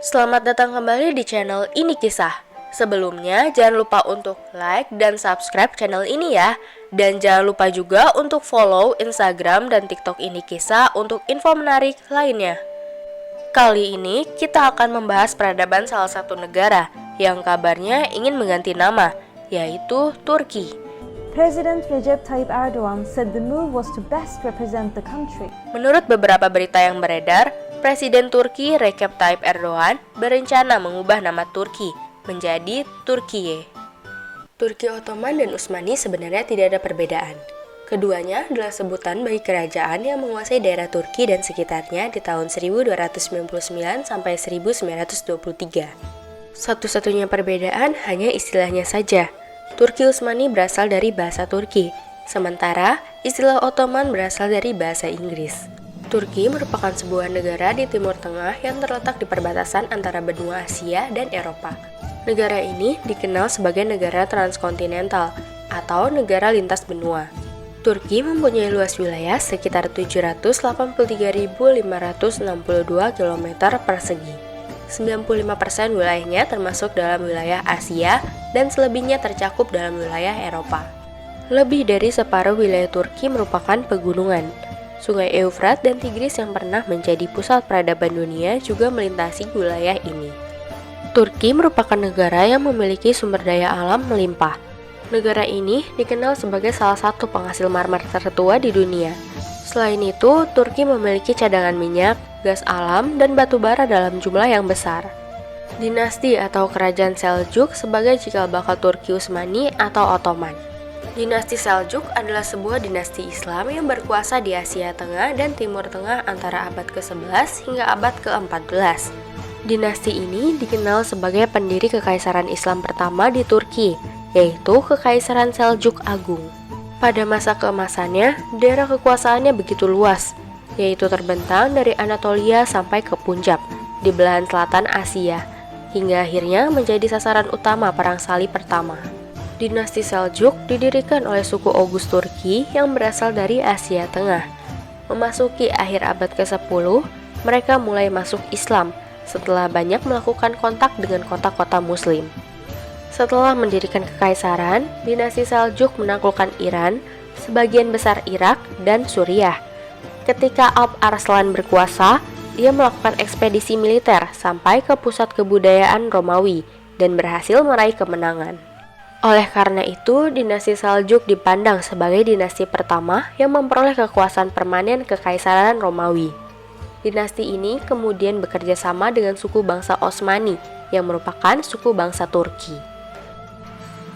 Selamat datang kembali di channel Ini Kisah. Sebelumnya, jangan lupa untuk like dan subscribe channel ini ya. Dan jangan lupa juga untuk follow Instagram dan TikTok Ini Kisah untuk info menarik lainnya. Kali ini, kita akan membahas peradaban salah satu negara yang kabarnya ingin mengganti nama, yaitu Turki. President Recep Tayyip Erdogan said the move was to best represent the country. Menurut beberapa berita yang beredar, Presiden Turki Recep Tayyip Erdogan berencana mengubah nama Turki menjadi Turkiye. Turki Ottoman dan Utsmani sebenarnya tidak ada perbedaan. Keduanya adalah sebutan bagi kerajaan yang menguasai daerah Turki dan sekitarnya di tahun 1299 sampai 1923. Satu-satunya perbedaan hanya istilahnya saja. Turki Utsmani berasal dari bahasa Turki, sementara istilah Ottoman berasal dari bahasa Inggris. Turki merupakan sebuah negara di Timur Tengah yang terletak di perbatasan antara benua Asia dan Eropa. Negara ini dikenal sebagai negara transkontinental atau negara lintas benua. Turki mempunyai luas wilayah sekitar 783.562 km persegi. 95% wilayahnya termasuk dalam wilayah Asia dan selebihnya tercakup dalam wilayah Eropa. Lebih dari separuh wilayah Turki merupakan pegunungan. Sungai Eufrat dan Tigris yang pernah menjadi pusat peradaban dunia juga melintasi wilayah ini. Turki merupakan negara yang memiliki sumber daya alam melimpah. Negara ini dikenal sebagai salah satu penghasil marmer tertua di dunia. Selain itu, Turki memiliki cadangan minyak, gas alam, dan batu bara dalam jumlah yang besar. Dinasti atau kerajaan Seljuk sebagai cikal bakal Turki Utsmani atau Ottoman. Dinasti Seljuk adalah sebuah dinasti Islam yang berkuasa di Asia Tengah dan Timur Tengah antara abad ke-11 hingga abad ke-14. Dinasti ini dikenal sebagai pendiri kekaisaran Islam pertama di Turki, yaitu Kekaisaran Seljuk Agung. Pada masa keemasannya, daerah kekuasaannya begitu luas, yaitu terbentang dari Anatolia sampai ke Punjab, di belahan selatan Asia, hingga akhirnya menjadi sasaran utama Perang Salib pertama. Dinasti Seljuk didirikan oleh suku Oghuz Turki yang berasal dari Asia Tengah. Memasuki akhir abad ke-10, mereka mulai masuk Islam setelah banyak melakukan kontak dengan kota-kota Muslim. Setelah mendirikan kekaisaran, dinasti Seljuk menaklukkan Iran, sebagian besar Irak, dan Suriah. Ketika Alp Arslan berkuasa, dia melakukan ekspedisi militer sampai ke pusat kebudayaan Romawi dan berhasil meraih kemenangan. Oleh karena itu, dinasti Seljuk dipandang sebagai dinasti pertama yang memperoleh kekuasaan permanen kekaisaran Romawi. Dinasti ini kemudian bekerja sama dengan suku bangsa Utsmani yang merupakan suku bangsa Turki.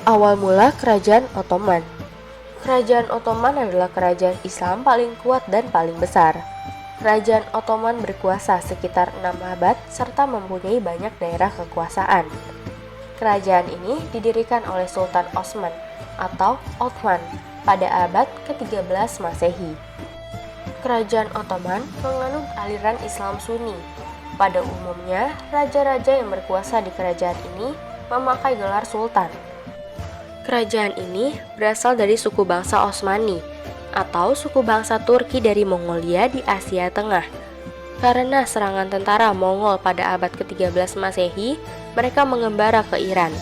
Awal mula Kerajaan Ottoman. Kerajaan Ottoman adalah kerajaan Islam paling kuat dan paling besar. Kerajaan Ottoman berkuasa sekitar 6 abad serta mempunyai banyak daerah kekuasaan. Kerajaan ini didirikan oleh Sultan Osman atau Othman pada abad ke-13 Masehi. Kerajaan Ottoman menganut aliran Islam Sunni. Pada umumnya, raja-raja yang berkuasa di kerajaan ini memakai gelar sultan. Kerajaan ini berasal dari suku bangsa Utsmani atau suku bangsa Turki dari Mongolia di Asia Tengah. Karena serangan tentara Mongol pada abad ke-13 Masehi, mereka mengembara ke Iran.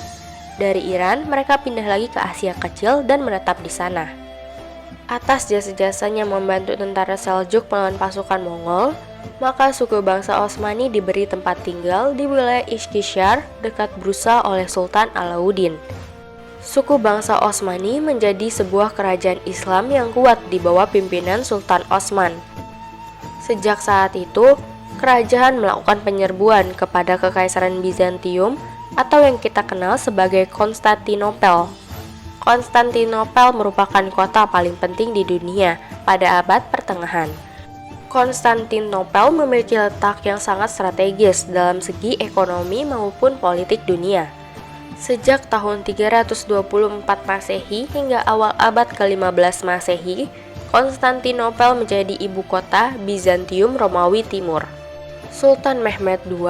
Dari Iran, mereka pindah lagi ke Asia Kecil dan menetap di sana. Atas jasa-jasanya membantu tentara Seljuk melawan pasukan Mongol, maka suku bangsa Utsmani diberi tempat tinggal di wilayah Ishkishar dekat Bursa oleh Sultan Alauddin. Suku bangsa Utsmani menjadi sebuah kerajaan Islam yang kuat di bawah pimpinan Sultan Osman. Sejak saat itu, kerajaan melakukan penyerbuan kepada Kekaisaran Bizantium atau yang kita kenal sebagai Konstantinopel. Konstantinopel merupakan kota paling penting di dunia pada abad pertengahan. Konstantinopel memiliki letak yang sangat strategis dalam segi ekonomi maupun politik dunia. Sejak tahun 324 Masehi hingga awal abad ke-15 Masehi, Konstantinopel menjadi ibu kota Bizantium Romawi Timur. Sultan Mehmed II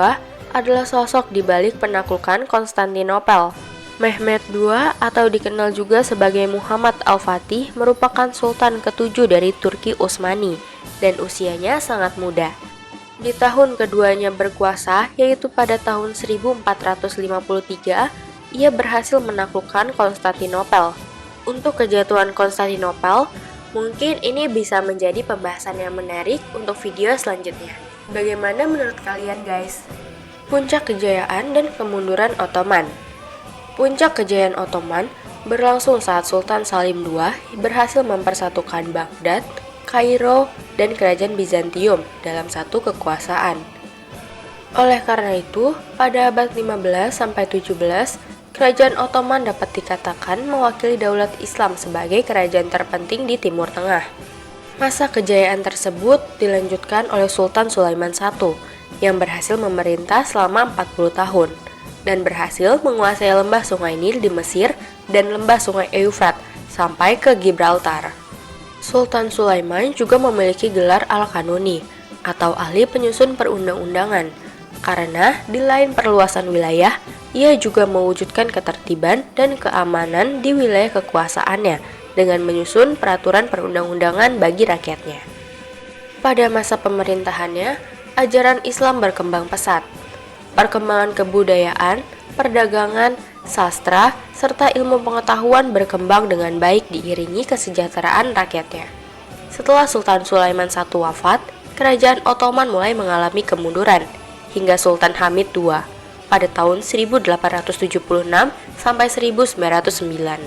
adalah sosok di balik penaklukan Konstantinopel. Mehmed II atau dikenal juga sebagai Muhammad Al-Fatih merupakan sultan ke-7 dari Turki Utsmani dan usianya sangat muda. Di tahun keduanya berkuasa, yaitu pada tahun 1453, ia berhasil menaklukkan Konstantinopel. Untuk kejatuhan Konstantinopel, mungkin ini bisa menjadi pembahasan yang menarik untuk video selanjutnya. Bagaimana menurut kalian guys? Puncak kejayaan dan kemunduran Ottoman. Puncak kejayaan Ottoman berlangsung saat Sultan Salim II berhasil mempersatukan Baghdad, Kairo, dan kerajaan Bizantium dalam satu kekuasaan. Oleh karena itu, pada abad 15-17, kerajaan Ottoman dapat dikatakan mewakili daulat Islam sebagai kerajaan terpenting di Timur Tengah. Masa kejayaan tersebut dilanjutkan oleh Sultan Sulaiman I yang berhasil memerintah selama 40 tahun dan berhasil menguasai lembah Sungai Nil di Mesir dan lembah Sungai Eufrat sampai ke Gibraltar. Sultan Sulaiman juga memiliki gelar Al-Kanuni atau ahli penyusun perundang-undangan, karena di lain perluasan wilayah, ia juga mewujudkan ketertiban dan keamanan di wilayah kekuasaannya dengan menyusun peraturan perundang-undangan bagi rakyatnya. Pada masa pemerintahannya, ajaran Islam berkembang pesat. Perkembangan kebudayaan, perdagangan, sastra, serta ilmu pengetahuan berkembang dengan baik diiringi kesejahteraan rakyatnya. Setelah Sultan Sulaiman I wafat, kerajaan Ottoman mulai mengalami kemunduran, hingga Sultan Hamid II pada tahun 1876 sampai 1909.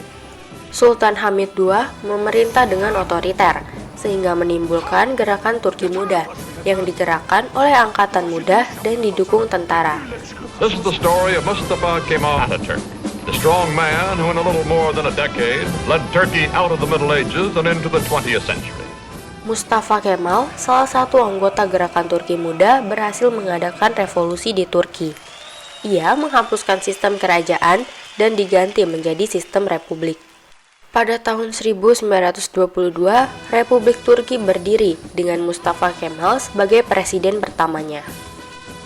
Sultan Hamid II memerintah dengan otoriter, sehingga menimbulkan gerakan Turki Muda yang digerakkan oleh angkatan muda dan didukung tentara. This is the story of Mustafa Kemal Atatürk, the strong man who in a little more than a decade led Turkey out of the Middle Ages and into the 20th century. Mustafa Kemal, salah satu anggota gerakan Turki Muda, berhasil mengadakan revolusi di Turki. Ia menghapuskan sistem kerajaan dan diganti menjadi sistem republik. Pada tahun 1922, Republik Turki berdiri dengan Mustafa Kemal sebagai presiden pertamanya.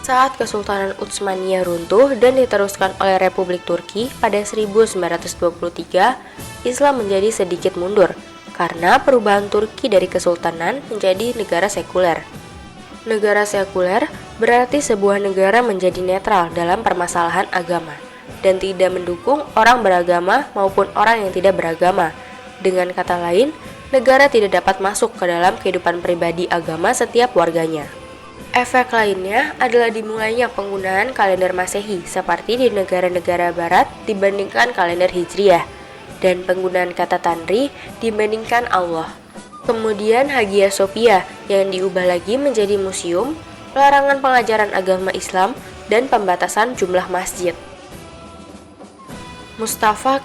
Saat Kesultanan Utsmaniyah runtuh dan diteruskan oleh Republik Turki pada 1923, Islam menjadi sedikit mundur karena perubahan Turki dari kesultanan menjadi negara sekuler. Negara sekuler berarti sebuah negara menjadi netral dalam permasalahan agama dan tidak mendukung orang beragama maupun orang yang tidak beragama. Dengan kata lain, negara tidak dapat masuk ke dalam kehidupan pribadi agama setiap warganya. Efek lainnya adalah dimulainya penggunaan kalender Masehi seperti di negara-negara barat dibandingkan kalender Hijriah, dan penggunaan kata Tanri dibandingkan Allah. Kemudian Hagia Sophia yang diubah lagi menjadi museum, larangan pengajaran agama Islam, dan pembatasan jumlah masjid. Mustafa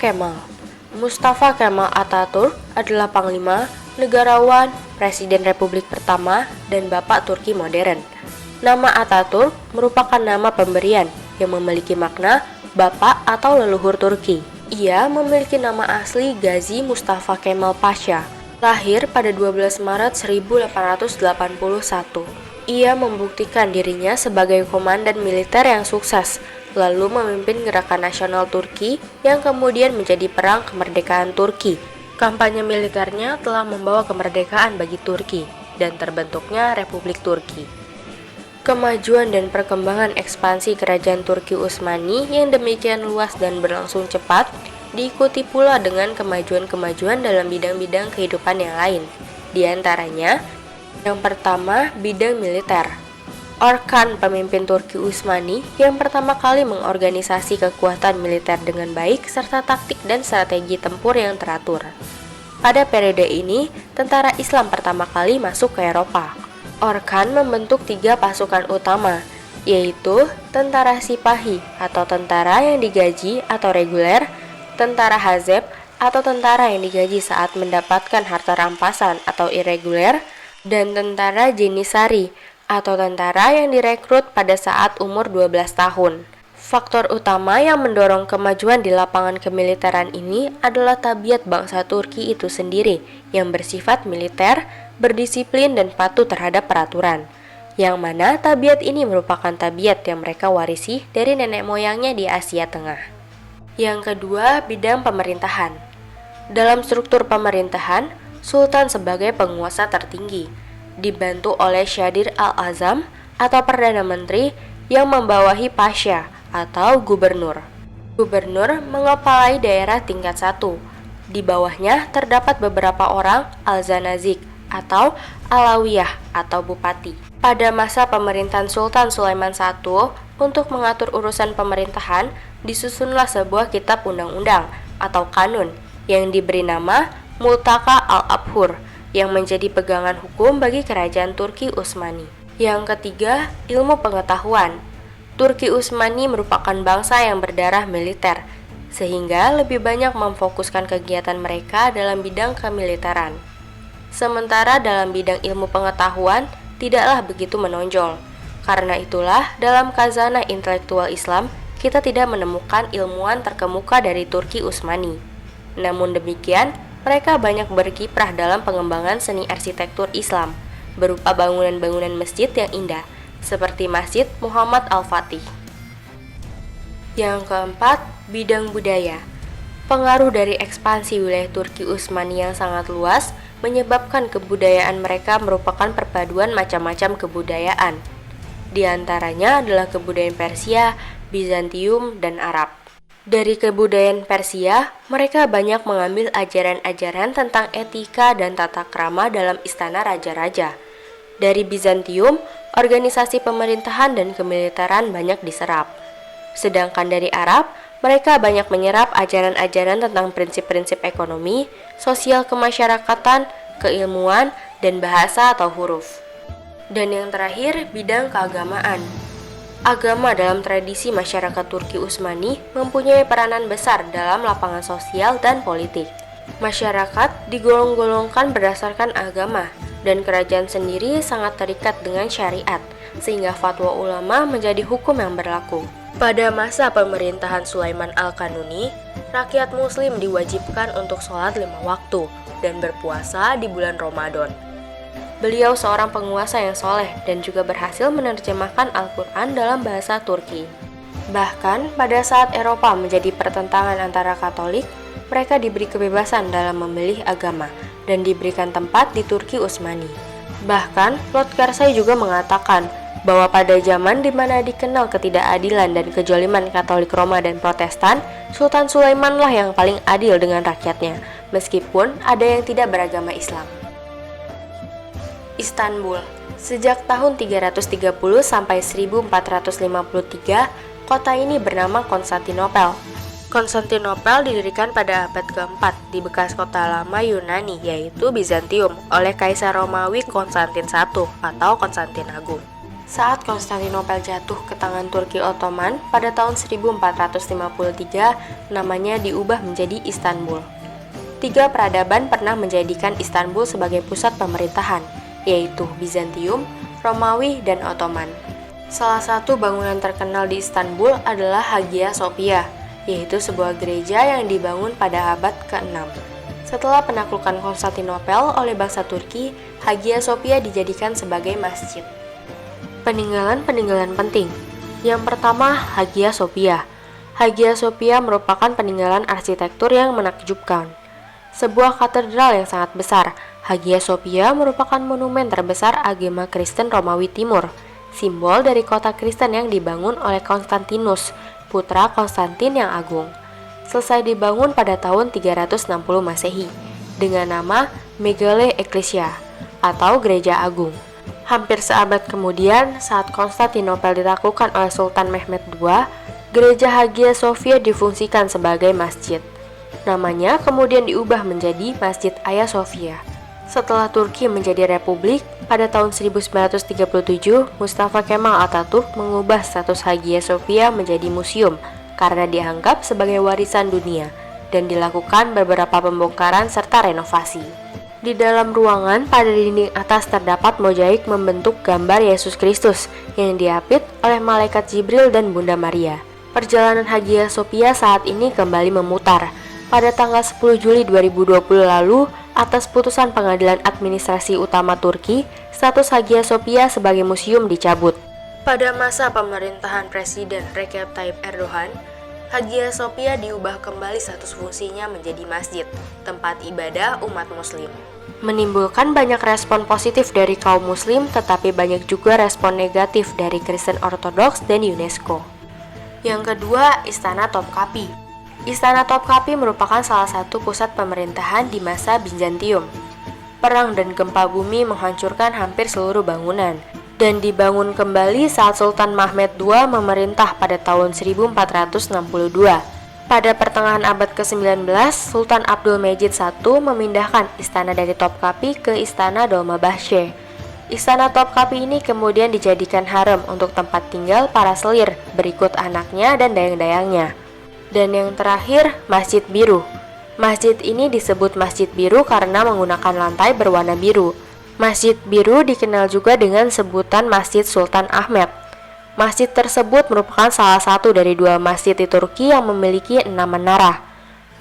Kemal Atatürk adalah panglima, negarawan, presiden Republik pertama, dan Bapak Turki modern. Nama Atatürk merupakan nama pemberian yang memiliki makna bapak atau leluhur Turki. Ia memiliki nama asli Gazi Mustafa Kemal Pasha, lahir pada 12 Maret 1881. Ia membuktikan dirinya sebagai komandan militer yang sukses, lalu memimpin gerakan nasional Turki yang kemudian menjadi Perang Kemerdekaan Turki. Kampanye militernya telah membawa kemerdekaan bagi Turki dan terbentuknya Republik Turki. Kemajuan dan perkembangan ekspansi kerajaan Turki Utsmani yang demikian luas dan berlangsung cepat diikuti pula dengan kemajuan-kemajuan dalam bidang-bidang kehidupan yang lain. Di antaranya, yang pertama, bidang militer. Orkan, pemimpin Turki Utsmani, yang pertama kali mengorganisasi kekuatan militer dengan baik serta taktik dan strategi tempur yang teratur. Pada periode ini, tentara Islam pertama kali masuk ke Eropa. Orkan membentuk 3 pasukan utama, yaitu tentara Sipahi atau tentara yang digaji atau reguler, tentara Hazeb atau tentara yang digaji saat mendapatkan harta rampasan atau irreguler, dan tentara Jenisari atau tentara yang direkrut pada saat umur 12 tahun. Faktor utama yang mendorong kemajuan di lapangan kemiliteran ini adalah tabiat bangsa Turki itu sendiri yang bersifat militer, berdisiplin dan patuh terhadap peraturan, yang mana tabiat ini merupakan tabiat yang mereka warisi dari nenek moyangnya di Asia Tengah. Yang kedua, bidang pemerintahan. Dalam struktur pemerintahan, Sultan sebagai penguasa tertinggi, dibantu oleh Syadir al-Azam, atau Perdana Menteri yang membawahi Pasha atau Gubernur. Gubernur mengepalai daerah tingkat 1. Di bawahnya terdapat beberapa orang Alzanazik atau Alawiyah atau Bupati. Pada masa pemerintahan Sultan Sulaiman I, untuk mengatur urusan pemerintahan, disusunlah sebuah kitab undang-undang atau kanun yang diberi nama Multaka al-Abhur yang menjadi pegangan hukum bagi kerajaan Turki Utsmani. Yang ketiga, ilmu pengetahuan. Turki Utsmani merupakan bangsa yang berdarah militer, sehingga lebih banyak memfokuskan kegiatan mereka dalam bidang kemiliteran. Sementara dalam bidang ilmu pengetahuan tidaklah begitu menonjol. Karena itulah dalam khazanah intelektual Islam kita tidak menemukan ilmuwan terkemuka dari Turki Utsmani. Namun demikian, mereka banyak berkiprah dalam pengembangan seni arsitektur Islam berupa bangunan-bangunan masjid yang indah seperti Masjid Muhammad Al-Fatih. Yang keempat, bidang budaya. Pengaruh dari ekspansi wilayah Turki Utsmani yang sangat luas menyebabkan kebudayaan mereka merupakan perpaduan macam-macam kebudayaan. Di antaranya adalah kebudayaan Persia, Bizantium, dan Arab. Dari kebudayaan Persia, mereka banyak mengambil ajaran-ajaran tentang etika dan tata krama dalam istana raja-raja. Dari Bizantium, organisasi pemerintahan dan kemiliteran banyak diserap. Sedangkan dari Arab, mereka banyak menyerap ajaran-ajaran tentang prinsip-prinsip ekonomi, sosial kemasyarakatan, keilmuan, dan bahasa atau huruf. Dan yang terakhir, bidang keagamaan. Agama dalam tradisi masyarakat Turki Utsmani mempunyai peranan besar dalam lapangan sosial dan politik. Masyarakat digolong-golongkan berdasarkan agama, dan kerajaan sendiri sangat terikat dengan syariat, sehingga fatwa ulama menjadi hukum yang berlaku. Pada masa pemerintahan Sulaiman Al-Kanuni, rakyat muslim diwajibkan untuk sholat 5 waktu dan berpuasa di bulan Ramadan. Beliau seorang penguasa yang soleh dan juga berhasil menerjemahkan Al-Quran dalam bahasa Turki. Bahkan pada saat Eropa menjadi pertentangan antara Katolik, mereka diberi kebebasan dalam memilih agama dan diberikan tempat di Turki Utsmani. Bahkan, Lord Karzai juga mengatakan bahwa pada zaman di mana dikenal ketidakadilan dan kejoliman Katolik Roma dan Protestan, Sultan Sulaimanlah yang paling adil dengan rakyatnya, meskipun ada yang tidak beragama Islam. Istanbul. Sejak tahun 330 sampai 1453, kota ini bernama Konstantinopel. Konstantinopel didirikan pada abad keempat di bekas kota lama Yunani, yaitu Bizantium, oleh Kaisar Romawi Konstantin I atau Konstantin Agung. Saat Konstantinopel jatuh ke tangan Turki Ottoman pada tahun 1453, namanya diubah menjadi Istanbul. 3 peradaban pernah menjadikan Istanbul sebagai pusat pemerintahan, yaitu Bizantium, Romawi, dan Ottoman. Salah satu bangunan terkenal di Istanbul adalah Hagia Sophia, yaitu sebuah gereja yang dibangun pada abad ke-6. Setelah penaklukan Konstantinopel oleh bangsa Turki, Hagia Sophia dijadikan sebagai masjid. Peninggalan-peninggalan penting. Yang pertama, Hagia Sophia. Hagia Sophia merupakan peninggalan arsitektur yang menakjubkan. Sebuah katedral yang sangat besar, Hagia Sophia merupakan monumen terbesar agama Kristen Romawi Timur, simbol dari kota Kristen yang dibangun oleh Konstantinus, putra Konstantin yang agung. Selesai dibangun pada tahun 360 Masehi dengan nama Megale Ecclesia atau Gereja Agung. Hampir seabad kemudian, saat Konstantinopel ditaklukkan oleh Sultan Mehmed II, Gereja Hagia Sophia difungsikan sebagai masjid. Namanya kemudian diubah menjadi Masjid Hagia Sophia. Setelah Turki menjadi republik, pada tahun 1937, Mustafa Kemal Atatürk mengubah status Hagia Sophia menjadi museum karena dianggap sebagai warisan dunia dan dilakukan beberapa pembongkaran serta renovasi. Di dalam ruangan, pada dinding atas terdapat mozaik membentuk gambar Yesus Kristus yang diapit oleh malaikat Jibril dan Bunda Maria. Perjalanan Hagia Sophia saat ini kembali memutar. Pada tanggal 10 Juli 2020 lalu, atas putusan Pengadilan Administrasi Utama Turki, status Hagia Sophia sebagai museum dicabut. Pada masa pemerintahan Presiden Recep Tayyip Erdogan, Hagia Sophia diubah kembali status fungsinya menjadi masjid, tempat ibadah umat muslim. menimbulkan banyak respon positif dari kaum muslim, tetapi banyak juga respon negatif dari Kristen Ortodoks dan UNESCO. Yang kedua, Istana Topkapi. Istana Topkapi merupakan salah satu pusat pemerintahan di masa Bizantium. Perang dan gempa bumi menghancurkan hampir seluruh bangunan, dan dibangun kembali saat Sultan Mehmed II memerintah pada tahun 1462. Pada pertengahan abad ke-19, Sultan Abdul Mejid I memindahkan istana dari Topkapi ke Istana Dolmabahce. Istana Topkapi ini kemudian dijadikan harem untuk tempat tinggal para selir berikut anaknya dan dayang-dayangnya. Dan yang terakhir, Masjid Biru. Masjid ini disebut Masjid Biru karena menggunakan lantai berwarna biru. Masjid Biru dikenal juga dengan sebutan Masjid Sultan Ahmed. Masjid tersebut merupakan salah satu dari 2 masjid di Turki yang memiliki 6 menara.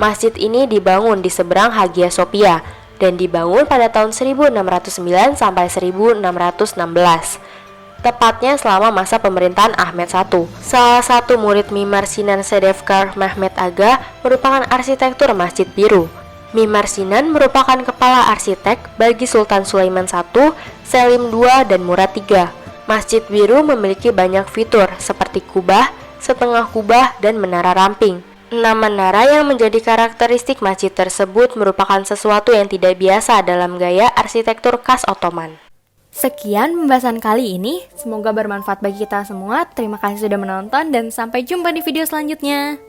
Masjid ini dibangun di seberang Hagia Sophia dan dibangun pada tahun 1609 sampai 1616. Tepatnya selama masa pemerintahan Ahmed I. Salah satu murid Mimar Sinan Sedefkar Mehmet Aga merupakan arsitektur Masjid Biru. Mimar Sinan merupakan kepala arsitek bagi Sultan Sulaiman I, Selim II, dan Murad III. Masjid Biru memiliki banyak fitur seperti kubah, setengah kubah, dan menara ramping. 6 menara yang menjadi karakteristik masjid tersebut merupakan sesuatu yang tidak biasa dalam gaya arsitektur khas Ottoman. Sekian pembahasan kali ini, semoga bermanfaat bagi kita semua. Terima kasih sudah menonton dan sampai jumpa di video selanjutnya.